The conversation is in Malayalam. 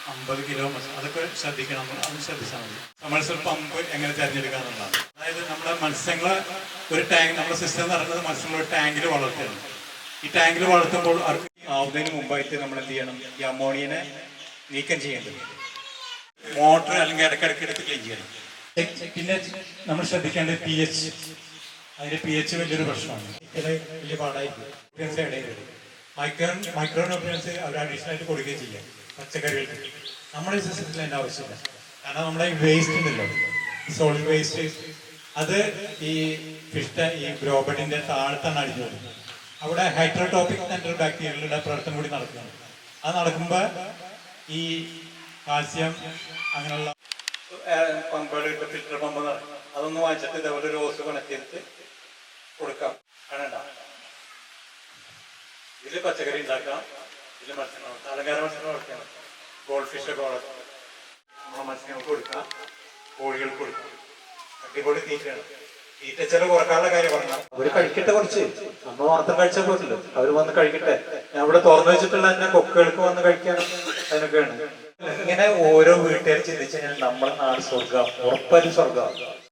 50 കിലോ അതൊക്കെ ശ്രദ്ധിക്കണം. അത് ശ്രദ്ധിച്ചാൽ മതി. സമ്മർസൽ പമ്പ് എങ്ങനെ തിരഞ്ഞെടുക്കുക എന്നുള്ളതാണ്. അതായത് നമ്മുടെ മത്സ്യങ്ങളെ ഒരു ടാങ്ക്, നമ്മുടെ സിസ്റ്റം എന്ന് പറയുന്നത് മത്സ്യങ്ങൾ ഒരു ടാങ്കിൽ വളർത്തുകയാണ്. ഈ ടാങ്കിൽ വളർത്തുമ്പോൾ ആവുന്നതിന് മുമ്പായിട്ട് നമ്മൾ എന്ത് ചെയ്യണം? ഈ അമോണിയനെ നീക്കം ചെയ്യേണ്ടത് മോട്ടർ അല്ലെങ്കിൽ ഇടയ്ക്കിടയ്ക്ക് എടുത്ത് ക്ലീൻ ചെയ്യണം. പിന്നെ നമ്മൾ ശ്രദ്ധിക്കേണ്ടത് pH. അതിന്റെ pH വലിയൊരു പ്രശ്നമാണ്. വലിയ പാടായിരിക്കും. മൈക്രോ ന്യൂട്രിയൻസ് അവർ അഡീഷണൽ ആയിട്ട് കൊടുക്കുകയും ചെയ്യാം പച്ചക്കറികൾക്ക്. നമ്മുടെ ഈ സിസ്റ്റത്തിൽ അതിൻ്റെ ആവശ്യമില്ല. കാരണം നമ്മുടെ ഈ വേസ്റ്റ് ഉണ്ടല്ലോ, സോളിഡ് വേസ്റ്റ്, അത് ഈ ഈ ഗ്രോബഡിന്റെ താഴത്താണ് അടിഞ്ഞു വരുന്നത്. അവിടെ ഹൈഡ്രോടോപ്പിക് സെൻട്രൽ ബാക്ടീരിയകളുടെ പ്രവർത്തനം കൂടി നടക്കുന്നുണ്ട്. അത് നടക്കുമ്പോൾ ഈ കാൽസ്യം അങ്ങനെയുള്ള പമ്പുകൾ, ഫിൽറ്റർ പമ്പ് നടക്കും. അതൊന്ന് വാങ്ങിച്ചിട്ട് ഇതേപോലെ ഒരു ഓസ് കണക്ട് ചെയ്തിട്ട് കൊടുക്കാം. കാണണ്ട, ഇതിൽ പച്ചക്കറി ഉണ്ടാക്കാം, ഇതിൽ മത്സ്യങ്ങൾ, അലങ്കാര മത്സ്യങ്ങൾ വളർത്താം, ഗോൾഡ് ഫിഷൊക്കെ വളർത്താം. നമ്മളെ മത്സ്യങ്ങൾക്ക് കൊടുക്കാം, കോഴികൾക്ക് കൊടുക്കാം. അടിപൊളി തീറ്റയാണ്. തീറ്റ ചെലവ് കുറക്കാനുള്ള കാര്യം പറഞ്ഞാൽ അവര് കഴിക്കട്ടെ. കുറച്ച് നമ്മൾ മാത്രം കഴിച്ചാൽ പോരല്ലോ, അവര് വന്ന് കഴിക്കട്ടെ. ഞാൻ ഇവിടെ തുറന്നു വെച്ചിട്ടുള്ള തന്നെ കൊക്കുകൾക്ക് വന്ന് കഴിക്കാനും അതിനൊക്കെയാണ്. ഇങ്ങനെ ഓരോ വീട്ടുകാർ ചിന്തിച്ചു കഴിഞ്ഞാൽ നമ്മുടെ നാട് സ്വർഗം, ഉറപ്പൊരു സ്വർഗം.